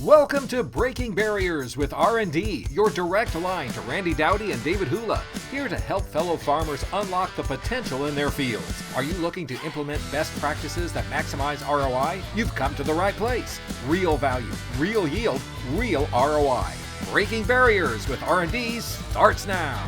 Welcome to Breaking Barriers with R&D, your direct line to Randy Dowdy and David Hula, here to help fellow farmers unlock the potential in their fields. Are you looking to implement best practices that maximize ROI? You've come to the right place. Real value, real yield, real ROI. Breaking Barriers with R&D starts now.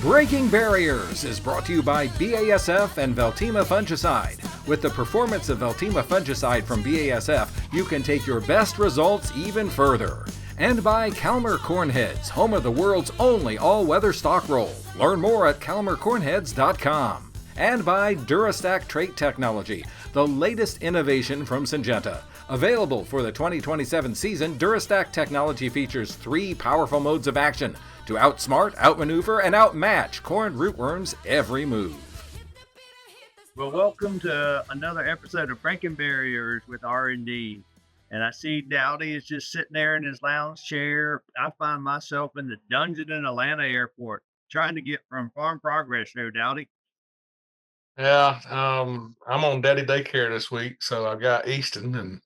Breaking Barriers is brought to you by BASF and Veltima Fungicide. With the performance of Veltima Fungicide from BASF, you can take your best results even further. And by Calmer Cornheads, home of the world's only all-weather stock roll. Learn more at calmercornheads.com. And by Durastack Trait Technology, the latest innovation from Syngenta. Available for the 2027 season, Durastack technology features 3 powerful modes of action to outsmart, outmaneuver, and outmatch corn rootworms every move. Well, welcome to another episode of Breaking Barriers with R&D. And I see Dowdy is just sitting there in his lounge chair. I find myself in the dungeon in Atlanta airport trying to get from Farm Progress there, Dowdy. Yeah, I'm on daddy daycare this week, so I've got Easton, and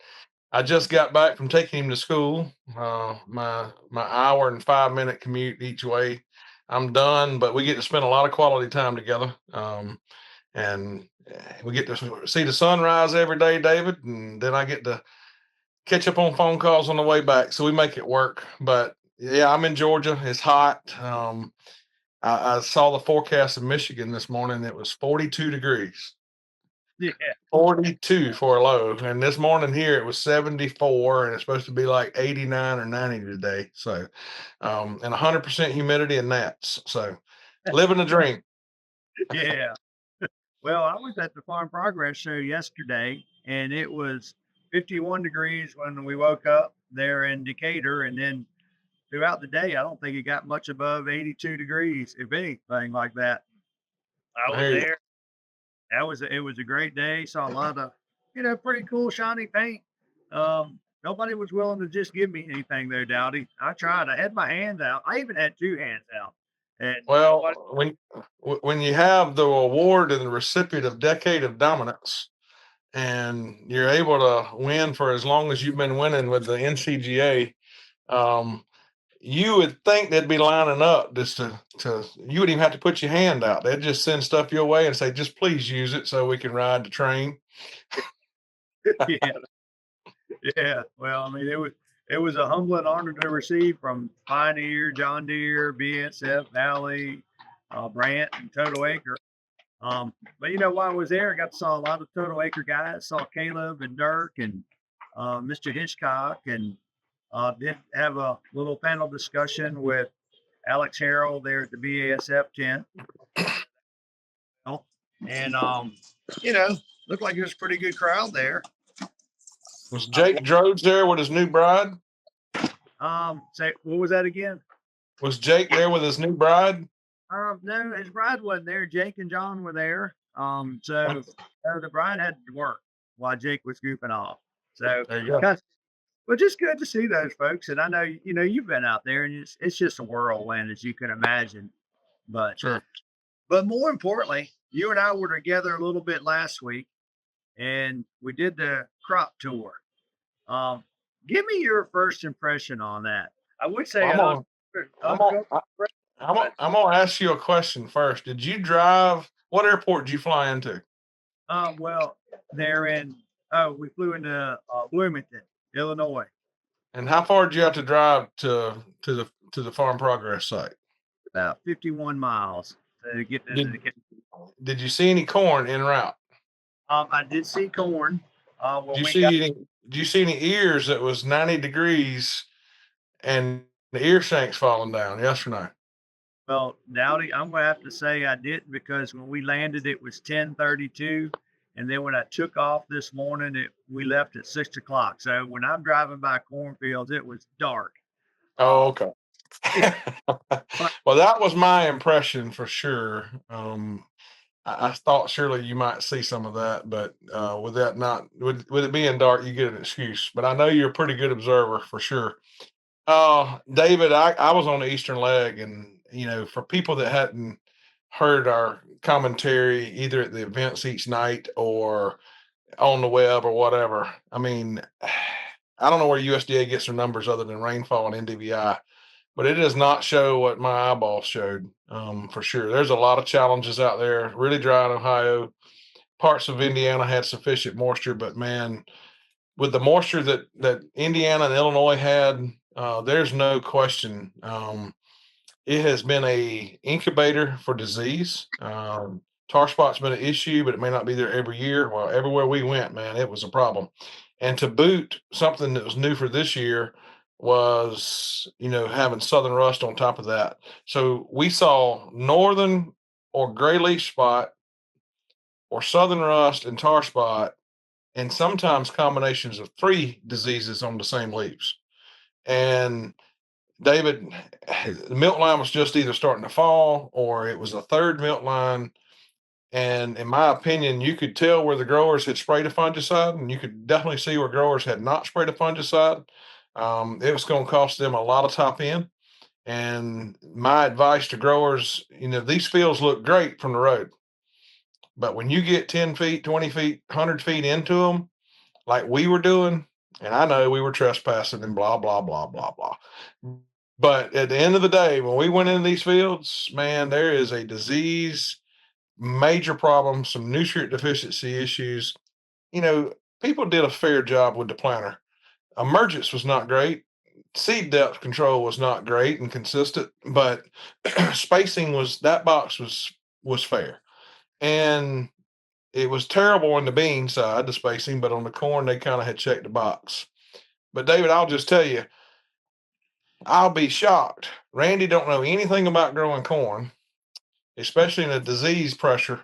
I just got back from taking him to school. My hour and 5 minute commute each way. I'm done, but we get to spend a lot of quality time together. And we get to see the sunrise every day, David, and then I get to catch up on phone calls on the way back. So we make it work. But yeah, I'm in Georgia. It's hot. I saw the forecast in Michigan this morning. It was 42 degrees. Yeah. 42 for a low. And this morning here it was 74, and it's supposed to be like 89 or 90 today. So, and 100% humidity and gnats. So, living the dream. Yeah. Well, I was at the Farm Progress show yesterday, and it was 51 degrees when we woke up there in Decatur. And then throughout the day, I don't think it got much above 82 degrees, if anything like that. I was There you there. It was a great day. Saw a lot of, pretty cool shiny paint. Nobody was willing to just give me anything there, Dowdy. I tried. I had my hands out. I even had 2 hands out. And Well, nobody, when you have the award and the recipient of Decade of Dominance, and you're able to win for as long as you've been winning with the NCGA, um, you would think they'd be lining up just to you wouldn't even have to put your hand out. They'd just send stuff your way and say, just please use it so we can ride the train. yeah, yeah. Well, I mean, it was a humbling honor to receive from Pioneer, John Deere, BSF, Valley, Brant, and Total Acre. But while I was there, I got to saw a lot of Total Acre guys. Saw Caleb and Dirk and Mr. Hitchcock, and did have a little panel discussion with Alex Harrell there at the BASF tent. And looked like it was a pretty good crowd there. Was Jake Drodes there with his new bride? Say what was that again? Was Jake there with his new bride? No, his bride wasn't there. Jake and John were there. So the bride had to work while Jake was goofing off. So There you go. but just good to see those folks. And I know you've been out there, and it's just a whirlwind, as you can imagine. But Sure. but more importantly, you and I were together a little bit last week, and we did the crop tour. Um, Give me your first impression on that. I would say I'm on. I'm on. I'm gonna ask you a question first. Did you drive? What airport did you fly into? Well, they're in. Oh, we flew into Bloomington, Illinois. And how far did you have to drive to the Farm Progress site? About 51 miles to get to Did the. Did you see any corn en route? I did see corn. When Did you we see got any? Did you see any ears that was 90 degrees and the ear shanks falling down? Yes or no? well, Dowdy, I'm gonna have to say I didn't, because when we landed, it was 10:32, and then when I took off this morning, we left at 6 o'clock. So when I'm driving by cornfields, it was dark. Oh, Um, okay. but Well, that was my impression for sure. I thought surely you might see some of that, but with that not with it being dark, you get an excuse. But I know you're a pretty good observer for sure. David, I was on the eastern leg, and for people that hadn't heard our commentary either at the events each night or on the web or whatever. I mean, I don't know where USDA gets their numbers other than rainfall and NDVI, but it does not show what my eyeballs showed, for sure. There's a lot of challenges out there. Really dry in Ohio. Parts of Indiana had sufficient moisture, but man, with the moisture that Indiana and Illinois had, there's no question. It has been a incubator for disease. Tar spot's been an issue, but it may not be there every year. Well, everywhere we went, man, it was a problem. And to boot, something that was new for this year was, having southern rust on top of that. So we saw northern or gray leaf spot or southern rust and tar spot, and sometimes combinations of three diseases on the same leaves. And David, the milk line was just either starting to fall or it was a third milk line. And in my opinion, you could tell where the growers had sprayed a fungicide, and you could definitely see where growers had not sprayed a fungicide. It was going to cost them a lot of top end. And my advice to growers, these fields look great from the road, but when you get 10 feet, 20 feet, 100 feet into them, like we were doing, and I know we were trespassing and blah, blah, blah, blah, blah. But at the end of the day, when we went into these fields, man, there is a disease, major problem, some nutrient deficiency issues. People did a fair job with the planter. Emergence was not great. Seed depth control was not great and consistent, but spacing that box was fair. And it was terrible on the bean side, the spacing, but on the corn, they kind of had checked the box. But David, I'll just tell you, I'll be shocked. Randy don't know anything about growing corn, especially in a disease pressure,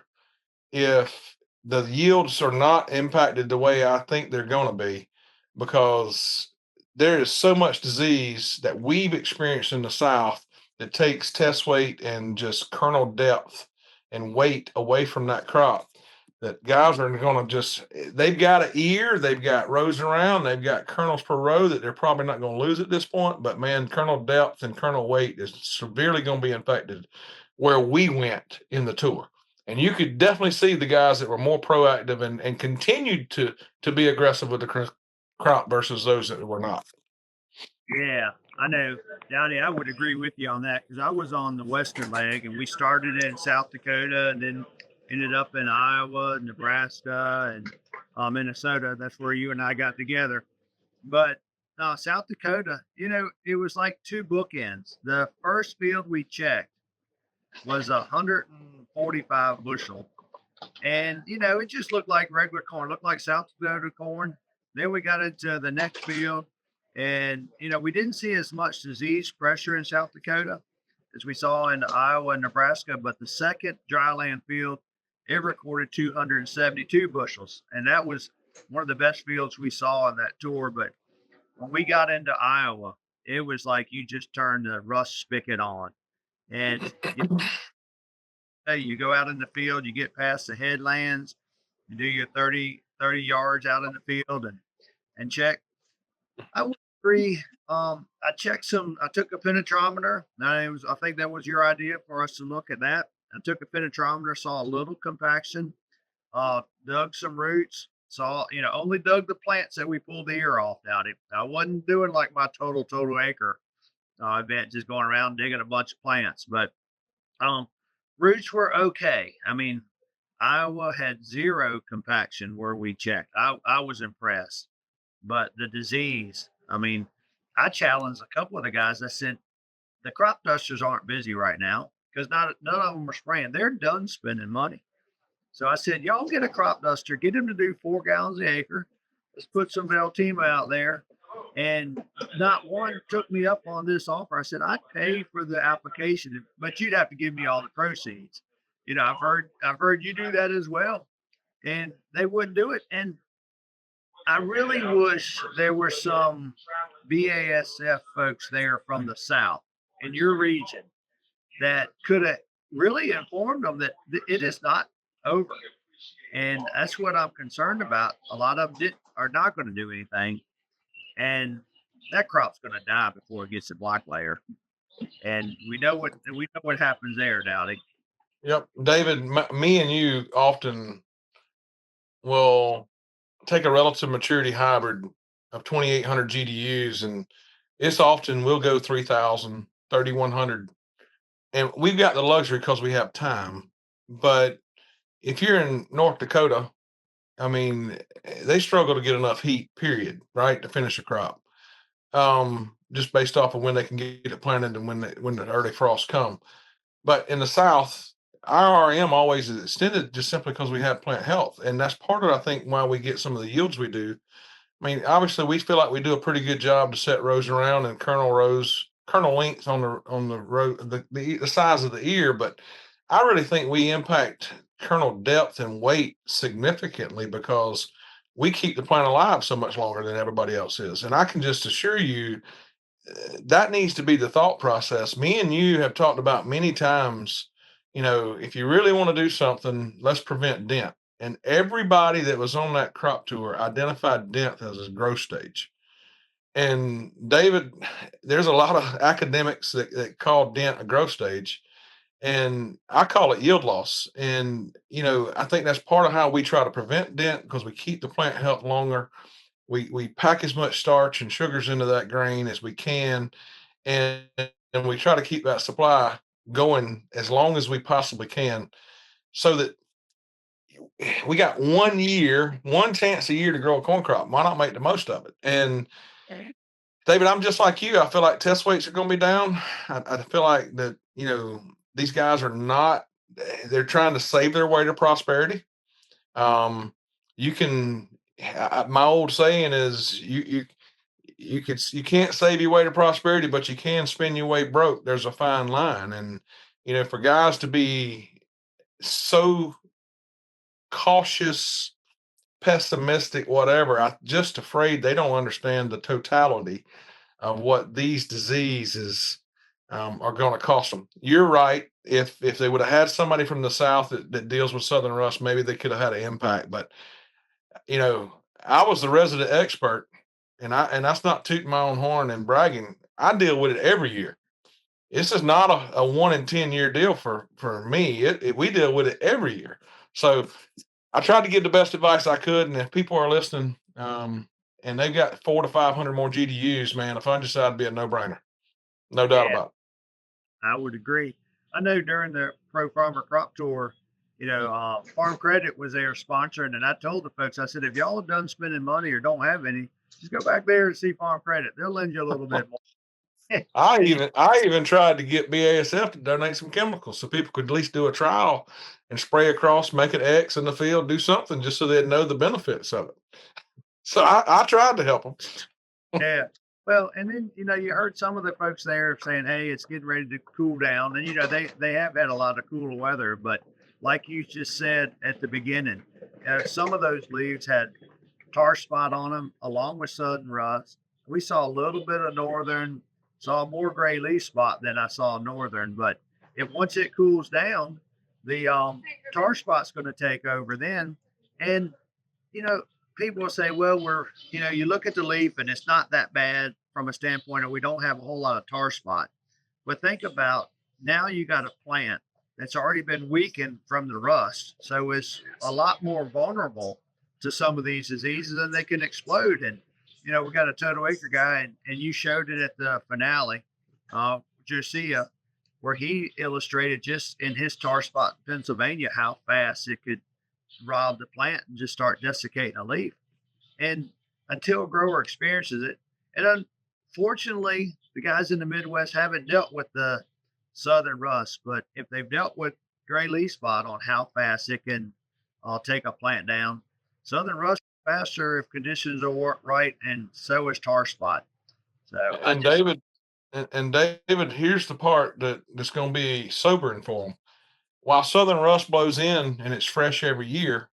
if the yields are not impacted the way I think they're going to be, because there is so much disease that we've experienced in the South that takes test weight and just kernel depth and weight away from that crop, that guys are going to they've got an ear, they've got rows around, they've got kernels per row that they're probably not going to lose at this point. But man, kernel depth and kernel weight is severely going to be affected where we went in the tour. And you could definitely see the guys that were more proactive and continued to be aggressive with the crop versus those that were not. Yeah, I know. Dowdy, I would agree with you on that, because I was on the western leg and we started in South Dakota and then ended up in Iowa, Nebraska, and Minnesota. That's where you and I got together. But South Dakota, it was like two bookends. The first field we checked was 145 bushel. And, it just looked like regular corn, looked like South Dakota corn. Then we got into the next field, and, we didn't see as much disease pressure in South Dakota as we saw in Iowa and Nebraska. But the second dryland field, it recorded 272 bushels. And that was one of the best fields we saw on that tour. But when we got into Iowa, it was like you just turned the rust spigot on. And you go out in the field, you get past the headlands, you do your 30 yards out in the field and check. I would agree. I took a penetrometer. I think that was your idea for us to look at that. I took a penetrometer, saw a little compaction, dug some roots, only dug the plants that we pulled the ear off out. I wasn't doing like my total acre event, just going around digging a bunch of plants, but roots were okay. I mean, Iowa had zero compaction where we checked. I was impressed. But the disease, I mean, I challenged a couple of the guys. I said, the crop dusters aren't busy right now because none of them are spraying. They're done spending money. So I said, y'all get a crop duster, get them to do 4 gallons an acre. Let's put some Veltima out there. And not one took me up on this offer. I said, I'd pay for the application, but you'd have to give me all the proceeds. I've heard you do that as well. And they wouldn't do it. And I really wish there were some BASF folks there from the South in your region that could have really informed them that it is not over. And that's what I'm concerned about. A lot of them are not going to do anything. And that crop's going to die before it gets to black layer. And we know what happens there, Dowdy. Yep. David, me and you often will take a relative maturity hybrid of 2,800 GDUs, and it's often we'll go 3,000, 3,100. And we've got the luxury because we have time. But if you're in North Dakota, I mean, they struggle to get enough heat, period, right, to finish a crop. Just based off of when they can get it planted and when the early frosts come. But in the South, our RM always is extended just simply because we have plant health. And that's part of, I think, why we get some of the yields we do. I mean, obviously, we feel like we do a pretty good job to set rows around and kernel length on the row, the size of the ear. But I really think we impact kernel depth and weight significantly because we keep the plant alive so much longer than everybody else is. And I can just assure you that needs to be the thought process. Me and you have talked about many times, if you really want to do something, let's prevent dent. And everybody that was on that crop tour identified dent as a growth stage. And David, there's a lot of academics that call dent a growth stage. And I call it yield loss. And, I think that's part of how we try to prevent dent because we keep the plant health longer. We pack as much starch and sugars into that grain as we can, and we try to keep that supply going as long as we possibly can, so that we got 1 chance a year to grow a corn crop. Why not make the most of it? And David, I'm just like you. I feel like test weights are going to be down. I feel like that these guys are not. They're trying to save their way to prosperity. You can. My old saying is you can't save your way to prosperity, but you can spend your way broke. There's a fine line, and for guys to be so cautious, pessimistic, whatever, I just afraid they don't understand the totality of what these diseases are going to cost them. You're right. If they would have had somebody from the South that deals with Southern rust, maybe they could have had an impact. But I was the resident expert, and that's not tooting my own horn and bragging. I deal with it every year. This is not a 1 in 10 year deal for me. We deal with it every year. So I tried to give the best advice I could, and if people are listening, and they've got 400 to 500 more GDUs, man, a fungicide would be a no-brainer, no doubt Yeah, about it. I would agree. I know during the Pro Farmer Crop Tour, Farm Credit was there sponsoring, and I told the folks, I said, if y'all are done spending money or don't have any, just go back there and see Farm Credit. They'll lend you a little bit more. I even tried to get BASF to donate some chemicals so people could at least do a trial and spray across, make an X in the field, do something just so they'd know the benefits of it. So I tried to help them. Yeah. Well, and then you heard some of the folks there saying, "Hey, it's getting ready to cool down," and they have had a lot of cooler weather, but like you just said at the beginning, some of those leaves had tar spot on them, along with southern rust. We saw a little bit of northern, saw more gray leaf spot than I saw northern, but if once it cools down, the tar spot's going to take over then, and you know, people will say, well, you look at the leaf and it's not that bad from a standpoint of we don't have a whole lot of tar spot. But think about now you got a plant that's already been weakened from the rust. So it's a lot more vulnerable to some of these diseases and they can explode. And, we got a Total Acre guy and you showed it at the finale, Josiah, where he illustrated just in his tar spot in Pennsylvania how fast it could rob the plant and just start desiccating a leaf. And until a grower experiences it, and unfortunately, the guys in the Midwest haven't dealt with the southern rust, but if they've dealt with gray leaf spot on how fast it can take a plant down, southern rust is faster if conditions are right, and so is tar spot. So And David, David, here's the part that's going to be sobering for them. While southern rust blows in and it's fresh every year,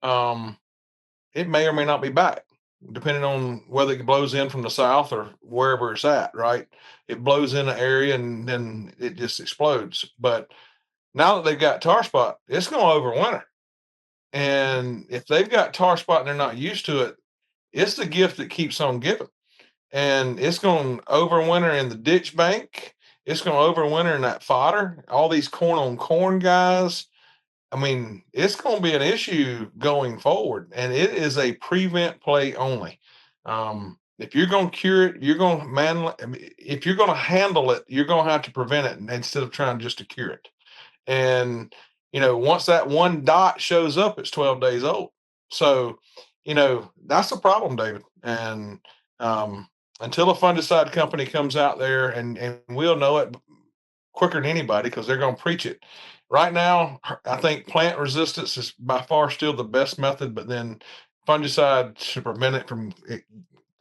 um, it may or may not be back, depending on whether it blows in from the south or wherever it's at. Right? It blows in an area and then it just explodes. But now that they've got tar spot, it's going to overwinter. And if they've got tar spot and they're not used to it, it's the gift that keeps on giving. And it's going to overwinter in the ditch bank. It's going to overwinter in that fodder. All these corn on corn guys, I mean, it's going to be an issue going forward, and it is a prevent play only. If you're going to cure it, you're going to if you're going to handle it, you're going to have to prevent it instead of trying just to cure it. And once that one dot shows up, it's 12 days old. So, that's a problem, David. And until a fungicide company comes out there, and we'll know it quicker than anybody because they're going to preach it. Right now, I think plant resistance is by far still the best method, but then fungicide to prevent it from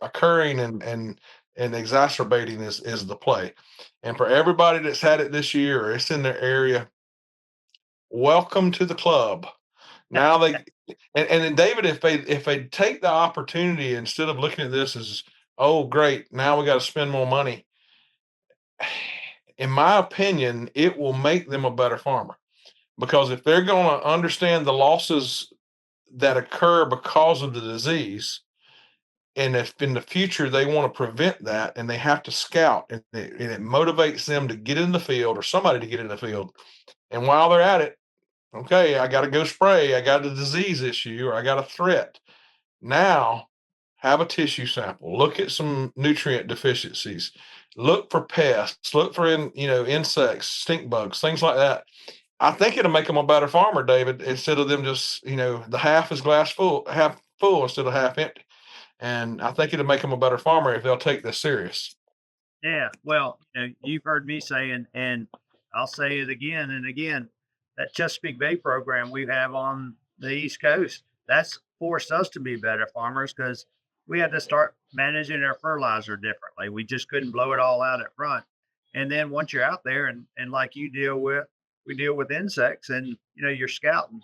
occurring and exacerbating is the play. And for everybody that's had it this year or it's in their area, welcome to the club. Now they and then David, if they take the opportunity instead of looking at this as, oh great, now we got to spend more money, in my opinion, it will make them a better farmer. Because if they're going to understand the losses that occur because of the disease, and if in the future they want to prevent that and they have to scout, and it motivates them to get in the field or somebody to get in the field, and while they're at it, okay, I got to go spray, I got a disease issue, or I got a threat. Now, have a tissue sample, look at some nutrient deficiencies, look for pests, look for insects, stink bugs, things like that. I think it'll make them a better farmer, David, instead of them just, the half is glass full, half full instead of half empty. And I think it'll make them a better farmer if they'll take this serious. Yeah, well, you've heard me saying, and I'll say it again and again, that Chesapeake Bay program we have on the East Coast, that's forced us to be better farmers because we had to start managing our fertilizer differently. We just couldn't blow it all out at front. And then once you're out there and like you deal with, we deal with insects and you're scouting.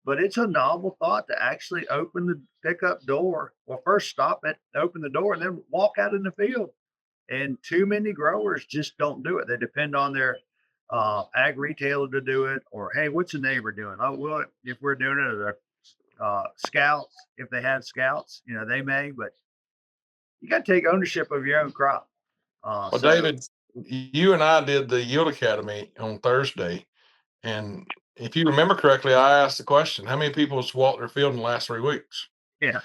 But it's a novel thought to actually open the pickup door. Well, first stop it, open the door, and then walk out in the field. And too many growers just don't do it. They depend on their ag retailer to do it, or hey, what's the neighbor doing? Oh, well, if we're doing it, or scouts, if they have scouts, they may, but you got to take ownership of your own crop. Well, David, you and I did the Yield Academy on Thursday. And if you remember correctly, I asked the question, how many people has walked their field in the last 3 weeks? Yeah.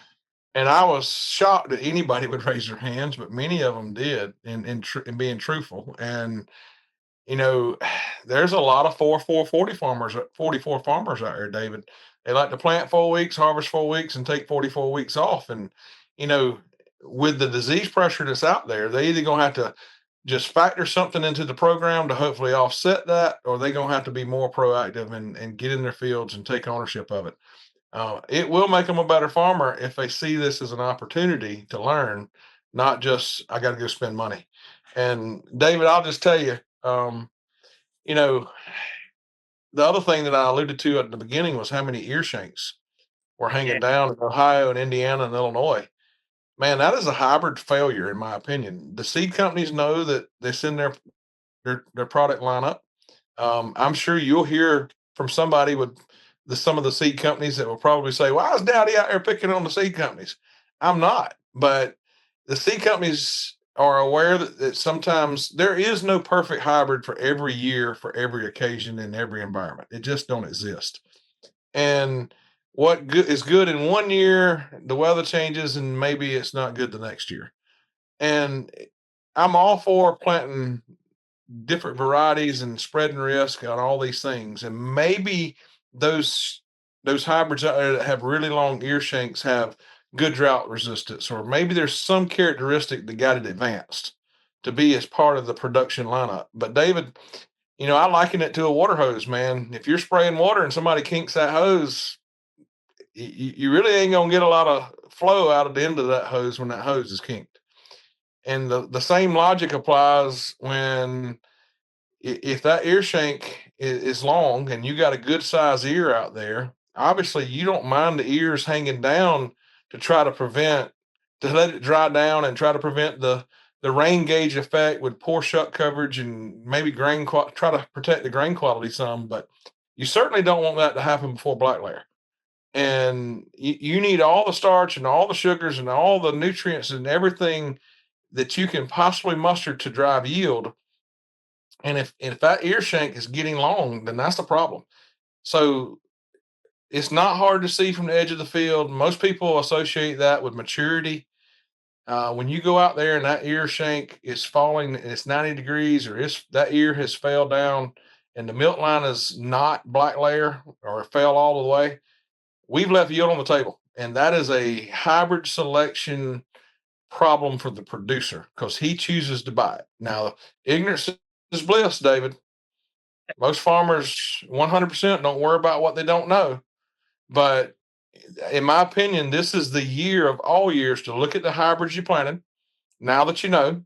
And I was shocked that anybody would raise their hands, but many of them did in being truthful. And, there's a lot of 44 farmers out there, David. They like to plant 4 weeks, harvest 4 weeks, and take 44 weeks off. And, with the disease pressure that's out there, they either going to have to just factor something into the program to hopefully offset that, or they're going to have to be more proactive and get in their fields and take ownership of it. It will make them a better farmer if they see this as an opportunity to learn, not just, I got to go spend money. And David, I'll just tell you, the other thing that I alluded to at the beginning was how many ear shanks were hanging down in Ohio and Indiana and Illinois. Man, that is a hybrid failure, in my opinion. The seed companies know that they send their product lineup. I'm sure you'll hear from somebody with some of the seed companies that will probably say, "Why is Dowdy out there picking on the seed companies?" I'm not, but the seed companies are aware that sometimes there is no perfect hybrid for every year, for every occasion, in every environment. It just don't exist. And what is good in one year, the weather changes, and maybe it's not good the next year. And I'm all for planting different varieties and spreading risk on all these things. And maybe those hybrids out there that have really long ear shanks have good drought resistance, or maybe there's some characteristic that got it advanced to be as part of the production lineup. But David, I liken it to a water hose, man. If you're spraying water and somebody kinks that hose, you really ain't gonna get a lot of flow out of the end of that hose when that hose is kinked. And the same logic applies when if that ear shank is long and you got a good size ear out there, obviously you don't mind the ears hanging down to try to let it dry down and try to prevent the rain gauge effect with poor shuck coverage and maybe try to protect the grain quality some, but you certainly don't want that to happen before black layer. And you need all the starch and all the sugars and all the nutrients and everything that you can possibly muster to drive yield. And if that ear shank is getting long, then that's the problem. So It's not hard to see from the edge of the field. Most people associate that with maturity. When you go out there and that ear shank is falling and it's 90 degrees, or that ear has fell down and the milk line is not black layer or fell all the way, we've left yield on the table. And that is a hybrid selection problem for the producer because he chooses to buy it. Now, ignorance is bliss, David. Most farmers 100% don't worry about what they don't know. But in my opinion, this is the year of all years to look at the hybrids you planted now that you know.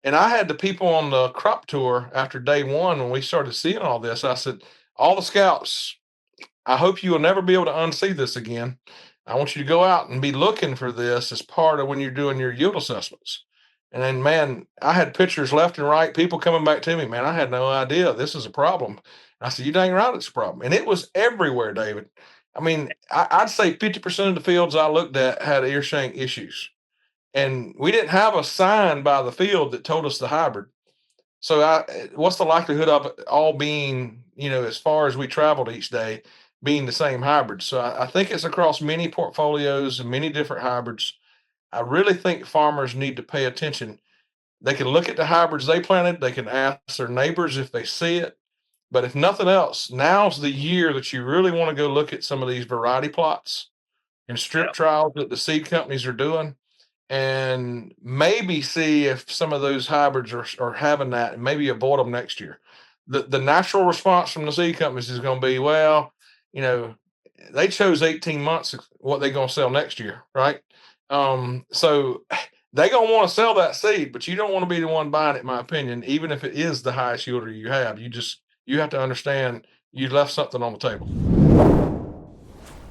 And I had the people on the crop tour after day one when we started seeing all this. I said, all the scouts, I hope you will never be able to unsee this again. I want you to go out and be looking for this as part of when you're doing your yield assessments. And then, man, I had pictures left and right, people coming back to me, man, I had no idea this is a problem. I said, you dang right, it's a problem. And it was everywhere, David. I mean, I'd say 50% of the fields I looked at had ear shank issues. And we didn't have a sign by the field that told us the hybrid. So what's the likelihood of it all being, as far as we traveled each day, being the same hybrid? So I think it's across many portfolios and many different hybrids. I really think farmers need to pay attention. They can look at the hybrids they planted. They can ask their neighbors if they see it. But if nothing else, now's the year that you really want to go look at some of these variety plots and strip trials that the seed companies are doing, and maybe see if some of those hybrids are having that, and maybe avoid them next year. The natural response from the seed companies is going to be, well, they chose 18 months what they're going to sell next year, right? So they're going to want to sell that seed, but you don't want to be the one buying it, in my opinion, even if it is the highest yielder you have. You have to understand you left something on the table.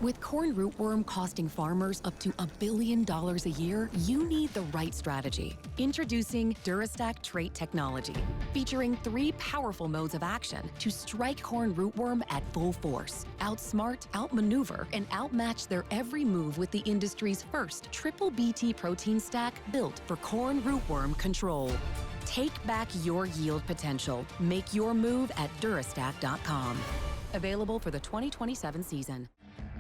With corn rootworm costing farmers up to $1 billion a year, you need the right strategy. Introducing Durastack trait technology, featuring 3 powerful modes of action to strike corn rootworm at full force, outsmart, outmaneuver, and outmatch their every move with the industry's first triple BT protein stack built for corn rootworm control. Take back your yield potential. Make your move at Durastack.com. Available for the 2027 season.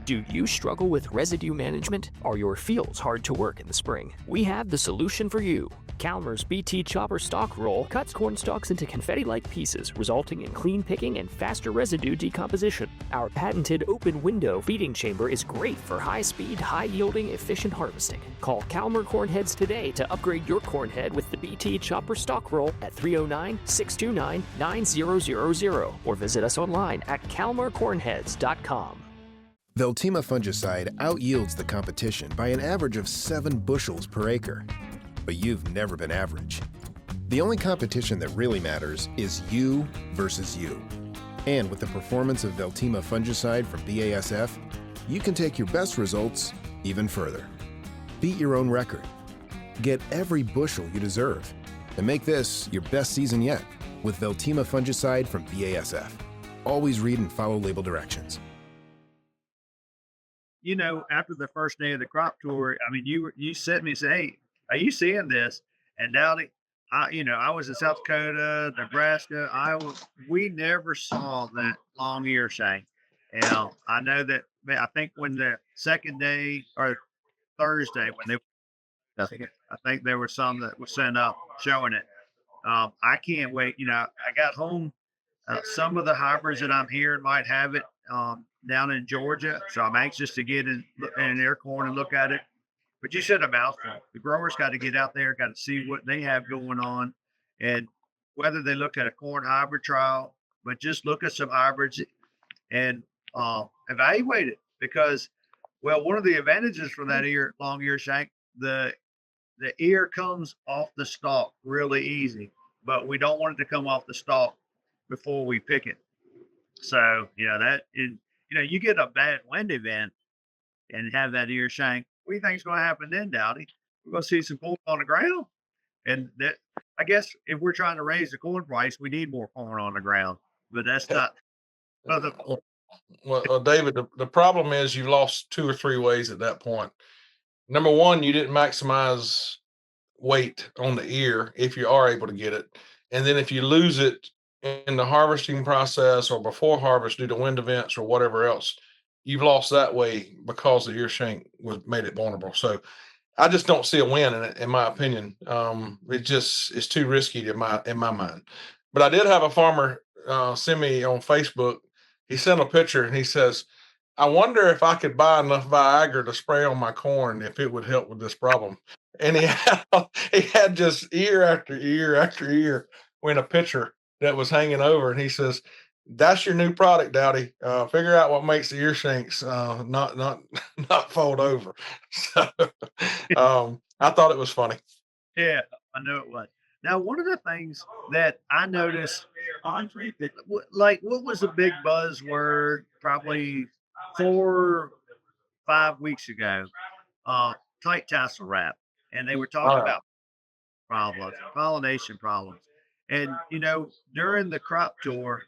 Do you struggle with residue management? Are your fields hard to work in the spring? We have the solution for you. Calmer's BT Chopper Stalk Roll cuts corn stalks into confetti-like pieces, resulting in clean picking and faster residue decomposition. Our patented open window feeding chamber is great for high-speed, high-yielding, efficient harvesting. Call Calmer Cornheads today to upgrade your cornhead with the BT Chopper Stalk Roll at 309-629-9000 or visit us online at calmercornheads.com. Veltima fungicide outyields the competition by an average of 7 bushels per acre. But you've never been average. The only competition that really matters is you versus you. And with the performance of Veltima fungicide from BASF, you can take your best results even further. Beat your own record. Get every bushel you deserve. And make this your best season yet with Veltima fungicide from BASF. Always read and follow label directions. After the first day of the crop tour, I mean, you sent me and said, "Hey, are you seeing this?" And Dowdy, I was in South Dakota, Nebraska, Iowa. We never saw that long ear shank. I know that. I think when the second day or Thursday I think there was some that was sent up showing it. I can't wait. I got home. Some of the hybrids that I'm hearing might have it down in Georgia, so I'm anxious to get in their corn and look at it. But you said a mouthful. The growers got to get out there, got to see what they have going on, and whether they look at a corn hybrid trial, but just look at some hybrids and evaluate it. Because, well, one of the advantages for that long ear shank, the ear comes off the stalk really easy, but we don't want it to come off the stalk before we pick it. So, that is, you get a bad wind event and have that ear shank. What do you think is going to happen then, Dowdy? We're going to see some corn on the ground. And that, I guess, if we're trying to raise the corn price, we need more corn on the ground. But that's not. Well, David, the problem is you lost 2 or 3 ways at that point. Number one, you didn't maximize weight on the ear if you are able to get it. And then if you lose it in the harvesting process or before harvest due to wind events or whatever else, you've lost that way because the ear shank made it vulnerable. So I just don't see a win in it, in my opinion. It's too risky in my mind. But I did have a farmer send me on Facebook. He sent a picture and he says, "I wonder if I could buy enough Viagra to spray on my corn if it would help with this problem." And he had just ear after ear after ear in a picture that was hanging over, and he says, "That's your new product, Dowdy. Figure out what makes the ear shanks not not fold over." So I thought it was funny. Yeah, I know it was. Now, one of the things that I noticed, like, what was the big buzzword probably 4, 5 weeks ago? Uh, Tight tassel wrap, and they were talking Uh, about problems, pollination problems. And, during the crop tour,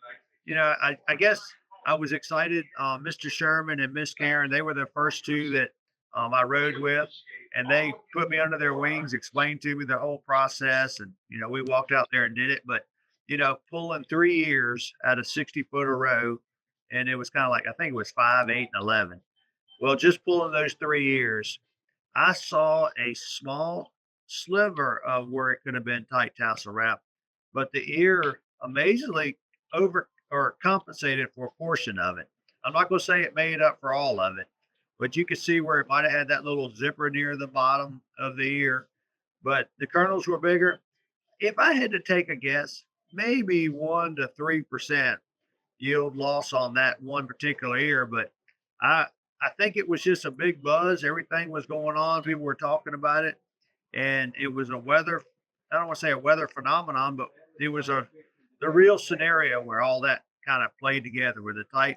I guess I was excited. Mr. Sherman and Miss Karen, they were the first two that I rode with, and they put me under their wings, explained to me the whole process. And, we walked out there and did it. But, pulling 3 ears out of 60 foot a row, and it was kind of like, I think it was 5, 8, and 11. Well, just pulling those 3 ears, I saw a small sliver of where it could have been tight tassel wrap, but the ear amazingly over or compensated for a portion of it. I'm not going to say it made up for all of it, but you could see where it might have had that little zipper near the bottom of the ear, but the kernels were bigger. If I had to take a guess, maybe 1 to 3% yield loss on that one particular ear, but I I think it was just a big buzz. Everything was going on. People were talking about it, and it was a weather. I don't want to say a weather phenomenon, but it was the real scenario where all that kind of played together with the tight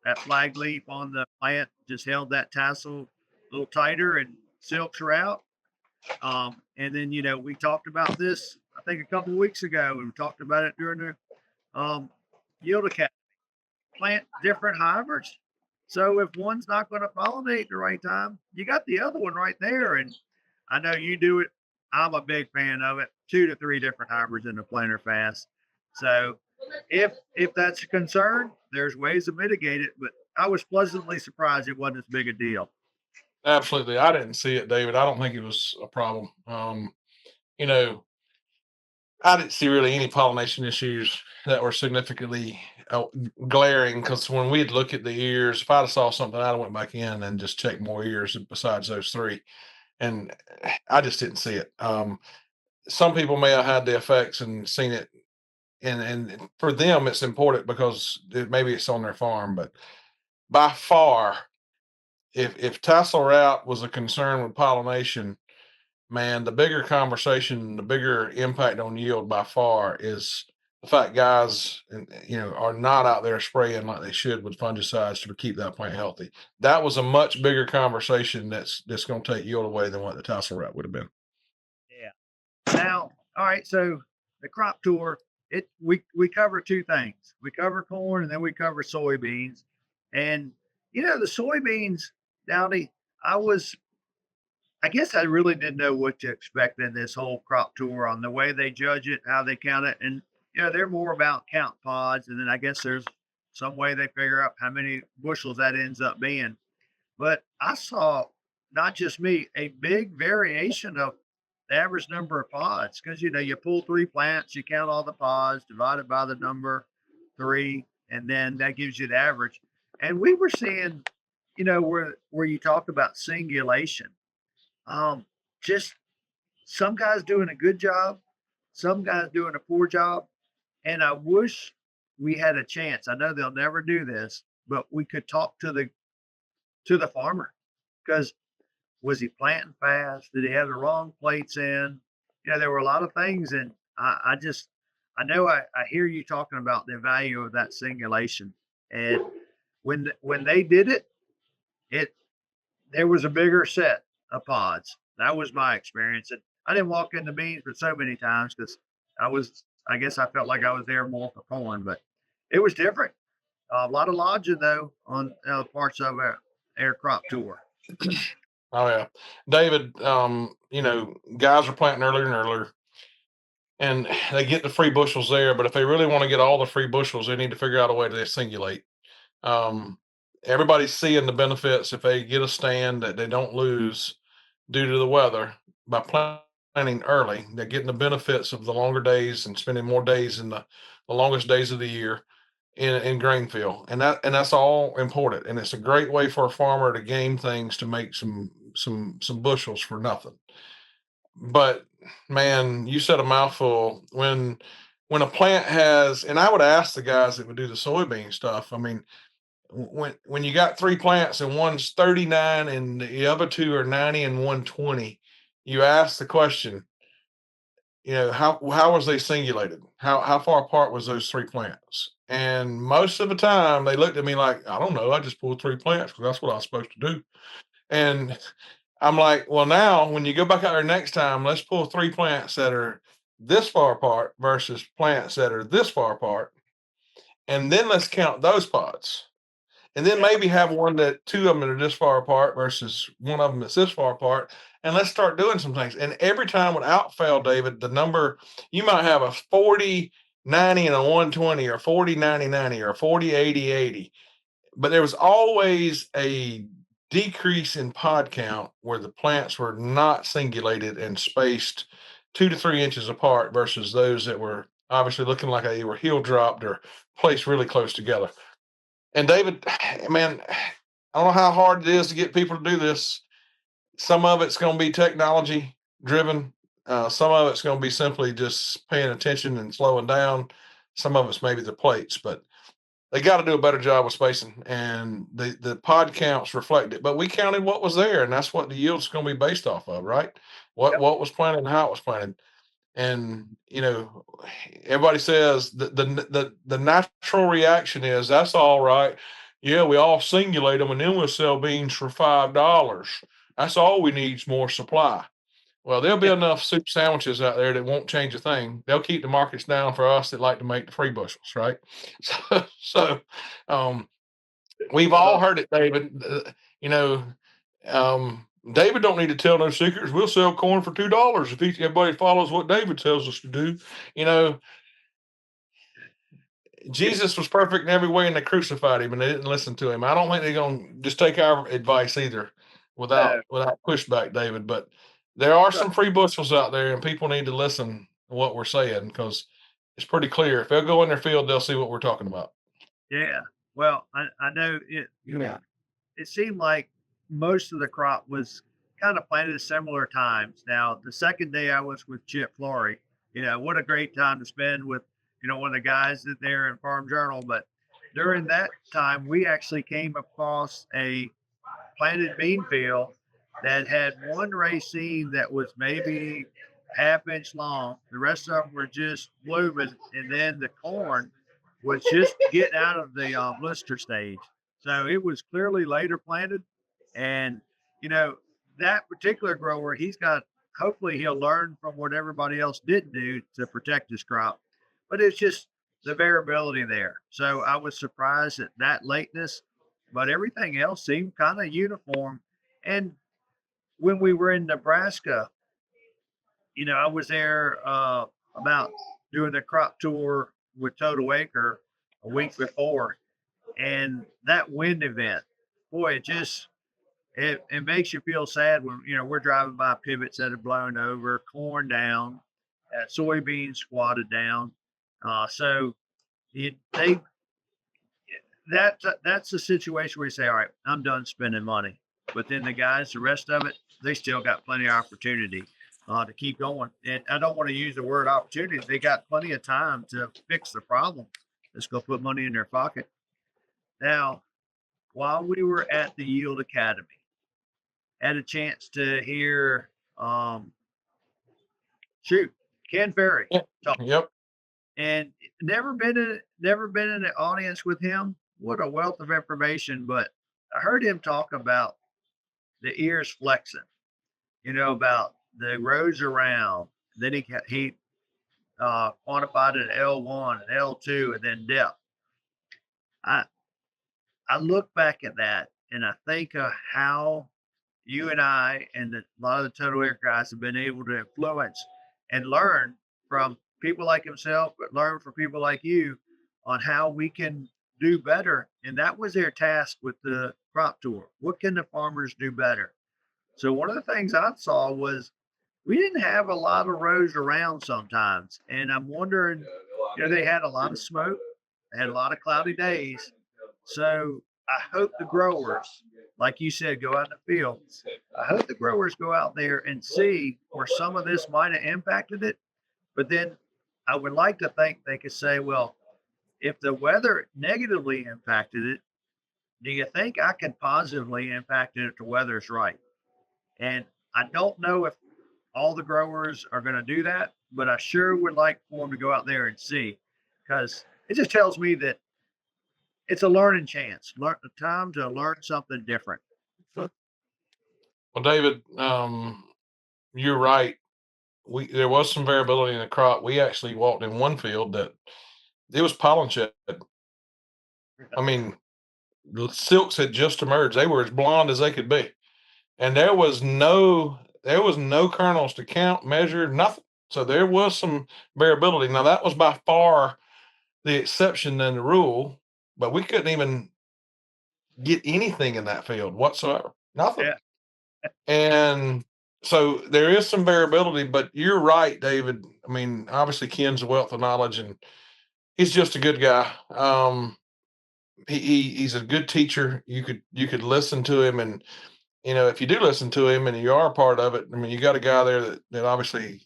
that flag leaf on the plant just held that tassel a little tighter and silks her out. And then we talked about this I think a couple of weeks ago. We talked about it during the yield academy. Plant different hybrids. So if one's not going to pollinate at the right time, you got the other one right there. And I know you do it. I'm a big fan of it. 2 to 3 different hybrids in the planter fast. So if that's a concern, there's ways to mitigate it. But I was pleasantly surprised it wasn't as big a deal. Absolutely. I didn't see it, David. I don't think it was a problem. You know, I didn't see really any pollination issues that were significantly glaring, because when we'd look at the ears, if I'd have saw something, I'd have went back in and just checked more ears besides those three. And I just didn't see it. Some people may have had the effects and seen it. And for them, it's important because maybe it's on their farm, but by far, if tassel route was a concern with pollination, man, the bigger conversation, the bigger impact on yield by far is the fact guys, are not out there spraying like they should with fungicides to keep that plant healthy. That was a much bigger conversation that's going to take yield away than what the tassel route would have been. Yeah. Now, all right. So the crop tour, we cover two things. We cover corn and then we cover soybeans. And the soybeans, Dowdy, I guess I really didn't know what to expect in this whole crop tour on the way they judge it, how they count it. And, they're more about count pods. And then I guess there's some way they figure out how many bushels that ends up being. But I saw, not just me, a big variation of the average number of pods. Because, you pull 3 plants, you count all the pods, divide it by the number 3, and then that gives you the average. And we were seeing, where you talk about singulation. Just some guys doing a good job, some guys doing a poor job. And I wish we had a chance. I know they'll never do this, but we could talk to the farmer, because was he planting fast? Did he have the wrong plates in? There were a lot of things, and I know I hear you talking about the value of that singulation. And when they did it there was a bigger set of pods. That was my experience. And I didn't walk in the beans for so many times because I guess I felt like I was there more for corn, but it was different. A lot of lodging though on parts of our air crop tour. Oh yeah, David. Guys are planting earlier and earlier, and they get the free bushels there. But if they really want to get all the free bushels, they need to figure out a way to singulate. Um, everybody's seeing the benefits if they get a stand that they don't lose due to the weather by planting early. They're getting the benefits of the longer days and spending more days in the longest days of the year in grain field, and that's all important. And it's a great way for a farmer to game things to make some bushels for nothing. But man, you said a mouthful. When a plant has, and I would ask the guys that would do the soybean stuff. I mean, when you got three plants and one's 39 and the other two are 90 and 120, you ask the question, how was they singulated? How far apart was those three plants? And most of the time they looked at me like, I don't know, I just pulled three plants because that's what I was supposed to do. And I'm like, well, now when you go back out there next time, let's pull three plants that are this far apart versus plants that are this far apart. And then let's count those pods. And then maybe have one that two of them are this far apart versus one of them that's this far apart. And let's start doing some things. And every time without fail, David, the number, you might have a 40, 90 and a 120 or 40, 90, 90 or 40, 80, 80. But there was always a decrease in pod count where the plants were not singulated and spaced 2 to 3 inches apart versus those that were obviously looking like they were heel dropped or placed really close together. And David, man, I don't know how hard it is to get people to do this. Some of it's going to be technology driven. Some of it's going to be simply just paying attention and slowing down. Some of it's maybe the plates, but they got to do a better job with spacing, and the pod counts reflect it. But we counted what was there, and that's what the yield's going to be based off of, right? What was planted and how it was planted. And everybody says the natural reaction is that's all right. Yeah, we all singulate them, and then we'll sell beans for $5. That's all we need is more supply. Well, there'll be enough soup sandwiches out there that won't change a thing. They'll keep the markets down for us that like to make the free bushels, right? So we've all heard it, David. David don't need to tell no secrets. We'll sell corn for $2 if everybody follows what David tells us to do. Jesus was perfect in every way, and they crucified him, and they didn't listen to him. I don't think they're going to just take our advice either, without pushback, David. But there are some free bushels out there, and people need to listen to what we're saying because it's pretty clear. If they'll go in their field, they'll see what we're talking about. Yeah. Well, I know it. Yeah. It seemed like most of the crop was kind of planted at similar times. Now, the second day I was with Chip Flory, what a great time to spend with, one of the guys there in Farm Journal. But during that time, we actually came across a planted bean field that had one raceme that was maybe half-inch long. The rest of them were just blooming, and then the corn was just getting out of the blister stage. So it was clearly later planted. And, that particular grower, hopefully he'll learn from what everybody else didn't do to protect his crop. But it's just the variability there. So I was surprised at that lateness, but everything else seemed kind of uniform. And when we were in Nebraska, I was there about doing the crop tour with Total Acre a week before. And that wind event, boy, it makes you feel sad when, we're driving by pivots that have blown over, corn down, soybeans squatted down. So that's a situation where you say, all right, I'm done spending money. But then the rest of it, they still got plenty of opportunity to keep going. And I don't want to use the word opportunity. They got plenty of time to fix the problem. Let's go put money in their pocket. Now, while we were at the Yield Academy, had a chance to hear Ken Ferrie talk. Yep. And never been in the audience with him. What a wealth of information. But I heard him talk about the ears flexing, about the rows around. Then he quantified it at L1 and L2 and then depth. I look back at that and I think of how you and I and a lot of the Total Acre guys have been able to influence and learn from people like himself, but learn from people like you on how we can do better. And that was their task with the crop tour. What can the farmers do better? So one of the things I saw was we didn't have a lot of rows around sometimes. And I'm wondering, they had a lot of smoke, they had a lot of cloudy days. So I hope the growers, like you said, go out in the field. I hope the growers go out there and see where some of this might have impacted it. But then I would like to think they could say, well, if the weather negatively impacted it, do you think I can positively impact it if the weather's right? And I don't know if all the growers are going to do that, but I sure would like for them to go out there and see, because it just tells me that it's a learning chance, learn the time to learn something different. Well, David, you're right. There was some variability in the crop. We actually walked in one field that it was pollen shed. I mean, the silks had just emerged. They were as blonde as they could be, and there was no kernels to count, measure, nothing. So there was some variability. Now that was by far the exception than the rule, but we couldn't even get anything in that field whatsoever. Nothing. Yeah. And so there is some variability, but you're right, David. I mean, obviously Ken's a wealth of knowledge and he's just a good guy. He's a good teacher. You could listen to him, and if you do listen to him and you are a part of it, I mean, you got a guy there that obviously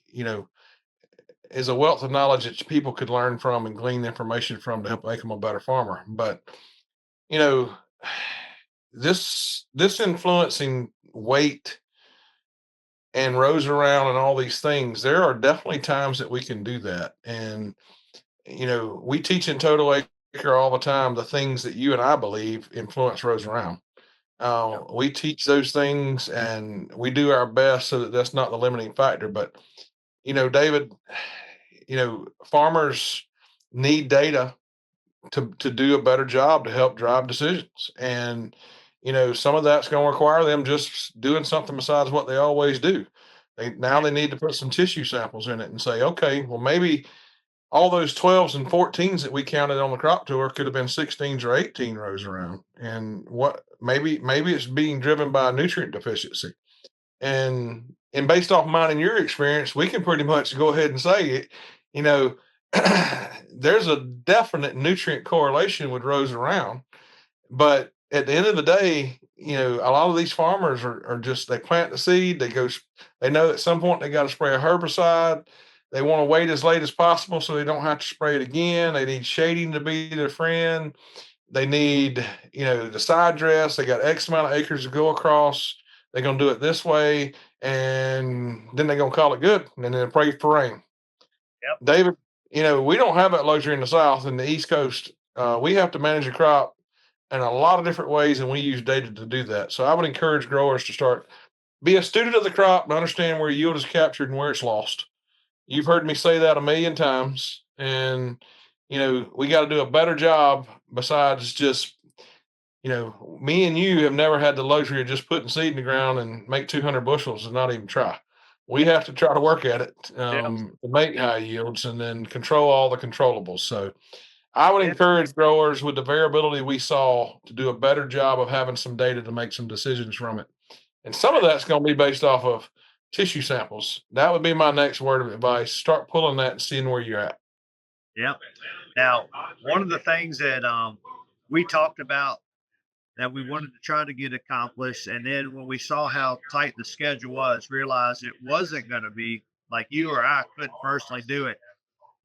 is a wealth of knowledge that people could learn from and glean information from to help make them a better farmer. But you know, this influencing weight and rows around and all these things, there are definitely times that we can do that. And we teach in Total Acre all the time the things that you and I believe influence rows around. We teach those things and we do our best so that that's not the limiting factor. But David, farmers need data to do a better job to help drive decisions. And some of that's going to require them just doing something besides what they always do. Now they need to put some tissue samples in it and say, okay, well, maybe all those 12s and 14s that we counted on the crop tour could have been 16s or 18 rows around. And what maybe it's being driven by a nutrient deficiency. And based off mine and your experience, we can pretty much go ahead and say it, there's a definite nutrient correlation with rows around. But at the end of the day, a lot of these farmers are just, they plant the seed, they know at some point they got to spray a herbicide. They want to wait as late as possible so they don't have to spray it again. They need shading to be their friend. They need, the side dress. They got X amount of acres to go across. They're going to do it this way. And then they're going to call it good and then pray for rain. Yep. David, we don't have that luxury in the South and the East Coast. We have to manage a crop in a lot of different ways, and we use data to do that. So I would encourage growers to be a student of the crop and understand where yield is captured and where it's lost. You've heard me say that a million times, and we got to do a better job. Besides just, me and you have never had the luxury of just putting seed in the ground and make 200 bushels and not even try. We have to try to work at it to make high yields and then control all the controllables. So I would encourage growers with the variability we saw to do a better job of having some data to make some decisions from it. And some of that's going to be based off of tissue samples. That would be my next word of advice. Start pulling that and seeing where you're at. Yep. Now, one of the things that we talked about that we wanted to try to get accomplished, and then when we saw how tight the schedule was, realized it wasn't going to be like you or I couldn't personally do it.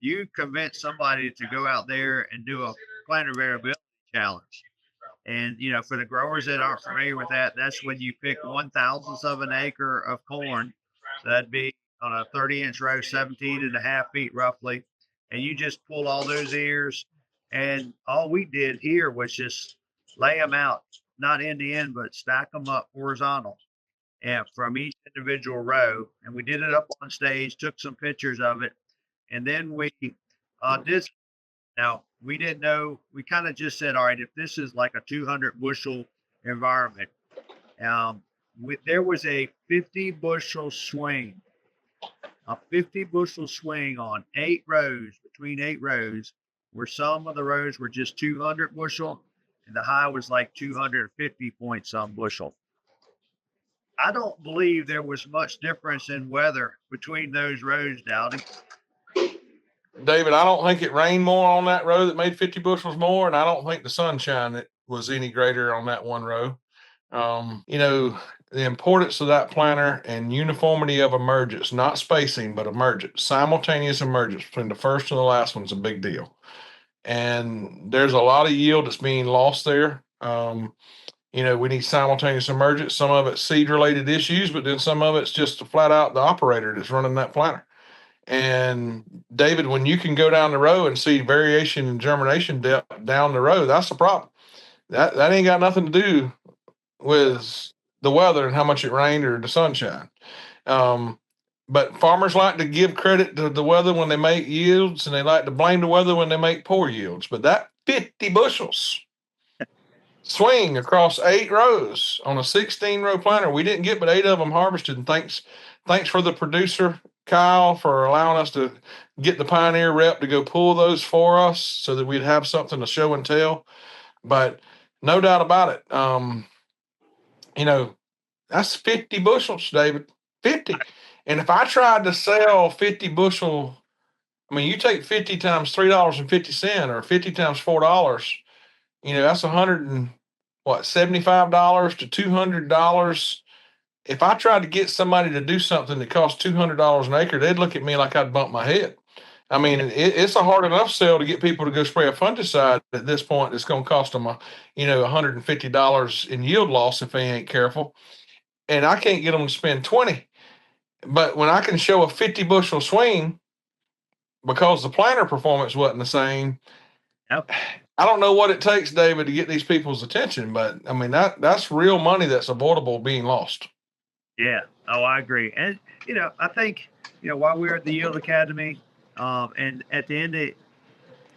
You convince somebody to go out there and do a planter variability challenge. And, for the growers that aren't familiar with that, that's when you pick 1/1000th of an acre of corn. So that'd be on a 30-inch row, 17.5 feet roughly. And you just pull all those ears. And all we did here was just lay them out, not end to end, but stack them up horizontal and from each individual row. And we did it up on stage, took some pictures of it. And then we did. Now, we didn't know, we kind of just said, all right, if this is like a 200 bushel environment, there was a 50 bushel swing on 8 rows, between 8 rows, where some of the rows were just 200 bushel and the high was like 250 point some bushel. I don't believe there was much difference in weather between those rows, Dowdy. David, I don't think it rained more on that row that made 50 bushels more, and I don't think the sunshine that was any greater on that one row. The importance of that planter and uniformity of emergence, not spacing, but emergence, simultaneous emergence between the first and the last one's a big deal. And there's a lot of yield that's being lost there. We need simultaneous emergence. Some of it's seed related issues, but then some of it's just flat out the operator that's running that planter. And David, when you can go down the row and see variation in germination depth down the row, that's the problem. That ain't got nothing to do with the weather and how much it rained or the sunshine. But farmers like to give credit to the weather when they make yields, and they like to blame the weather when they make poor yields. But that 50 bushels swing across 8 rows on a 16-row planter, we didn't get but 8 of them harvested. And thanks for the producer, Kyle, for allowing us to get the Pioneer rep to go pull those for us so that we'd have something to show and tell. But no doubt about it. That's 50 bushels, David. 50. And if I tried to sell 50 bushel, you take 50 times $3.50 or 50 times $4, that's $75 to $200. If I tried to get somebody to do something that costs $200 an acre, they'd look at me like I'd bump my head. It's a hard enough sell to get people to go spray a fungicide at this point. It's going to cost them $150 in yield loss if they ain't careful. And I can't get them to spend 20. But when I can show a 50 bushel swing because the planter performance wasn't the same, Yep. I don't know what it takes, David, to get these people's attention. But that's real money that's avoidable being lost. Yeah. Oh, I agree. And, I think, while we were at the Yield Academy, and at the end of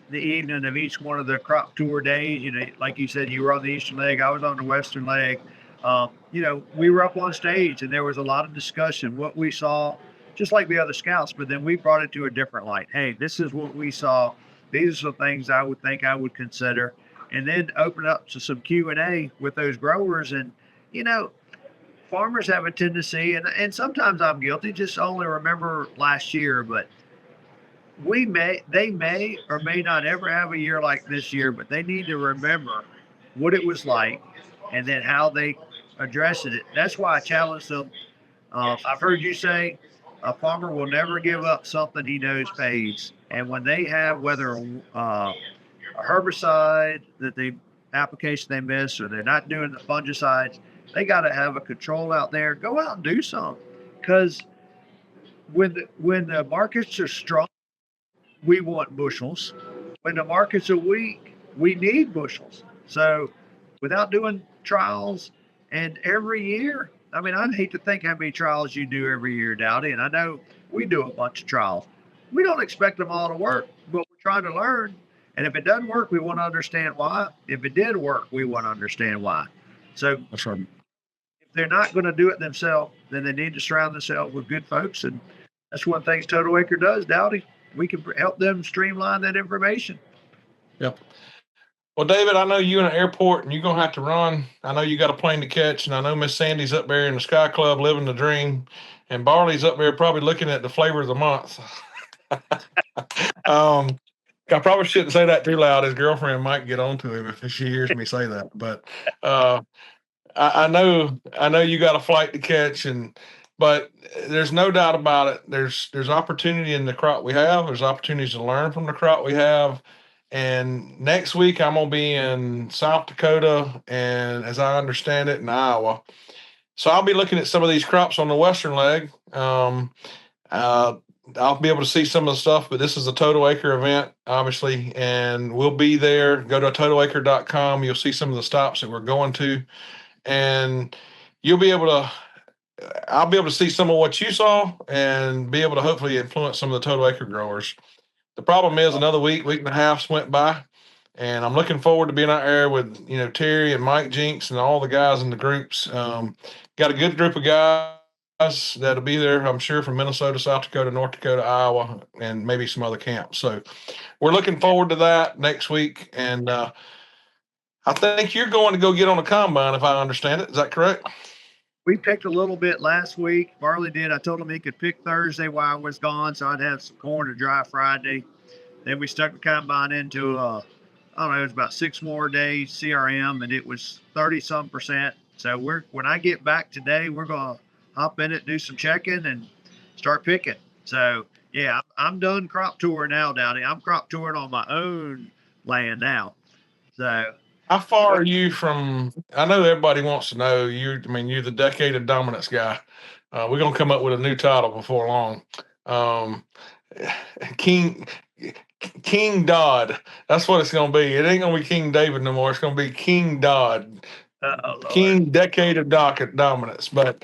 the evening of each one of the crop tour days, like you said, you were on the eastern leg, I was on the western leg. We were up on stage and there was a lot of discussion, what we saw, just like the other scouts, but then we brought it to a different light. Hey, this is what we saw. These are the things I would think I would consider, and then open up to some Q&A with those growers. And, farmers have a tendency, and sometimes I'm guilty, just only remember last year, but they may or may not ever have a year like this year, but they need to remember what it was like and then how they addressed it. That's why I challenge them. I've heard you say a farmer will never give up something he knows pays. And when they have whether a herbicide that the application they miss, or they're not doing the fungicides, they got to have a control out there. Go out and do something, because when the markets are strong, we want bushels. When the markets are weak, we need bushels. So without doing trials, and every year, I'd hate to think how many trials you do every year, Dowdy, and I know we do a bunch of trials. We don't expect them all to work, but we're trying to learn. And if it doesn't work, we want to understand why. If it did work, we want to understand why. So That's right. If they're not going to do it themselves, then they need to surround themselves with good folks. And that's one thing Total Acre does, Dowdy. We can help them streamline that information. Yep. Well, David, I know you're in an airport and you're going to have to run. I know you got a plane to catch, and I know Miss Sandy's up there in the Sky Club living the dream, and Barley's up there probably looking at the flavor of the month. I probably shouldn't say that too loud. His girlfriend might get on to him if she hears me say that. But I know you got a flight to catch, but there's no doubt about it. There's opportunity in the crop we have. There's opportunities to learn from the crop we have. And next week I'm gonna be in South Dakota, and as I understand it, in Iowa. So I'll be looking at some of these crops on the western leg. I'll be able to see some of the stuff, but this is a Total Acre event, obviously, and we'll be there. Go to totalacre.com. You'll see some of the stops that we're going to, and I'll be able to see some of what you saw and be able to hopefully influence some of the Total Acre growers. The problem is another week and a half went by, and I'm looking forward to being out there with, Terry and Mike Jinks and all the guys in the groups. Got a good group of guys that'll be there, I'm sure, from Minnesota, South Dakota, North Dakota, Iowa, and maybe some other camps. So we're looking forward to that next week. And I think you're going to go get on a combine, if I understand it. Is that correct? We picked a little bit last week. Farley did. I told him he could pick Thursday while I was gone, so I'd have some corn to dry Friday. Then we stuck the combine into I don't know, it was about 6 more days CRM, and it was 30-some%. So when I get back today, we're gonna hop in it, do some checking, and start picking. So yeah, I'm done crop touring now, Dowdy. I'm crop touring on my own land now. So how far are you from? I know everybody wants to know. You're the decade of dominance guy. We're gonna come up with a new title before long. King Dodd. That's what it's gonna be. It ain't gonna be King David no more. It's gonna be King Dodd. King decade of dominance. But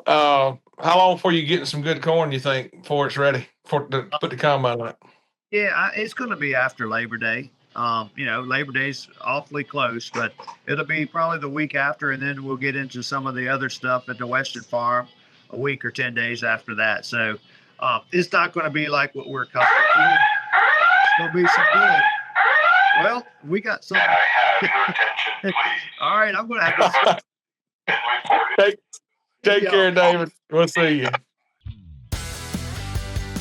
how long before you getting some good corn, you think, before it's ready to put the combine on it? Yeah, it's going to be after Labor Day. Labor Day's awfully close, but it'll be probably the week after, and then we'll get into some of the other stuff at the Western Farm a week or 10 days after that. So it's not going to be like what we're accustomed to. It's going to be some good. Well, we got some. All right, I'm going to have to. Take care, David. We'll see you.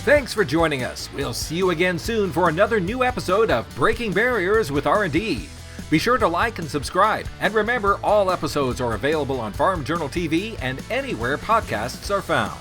Thanks for joining us. We'll see you again soon for another new episode of Breaking Barriers with R&D. Be sure to like and subscribe. And remember, all episodes are available on Farm Journal TV and anywhere podcasts are found.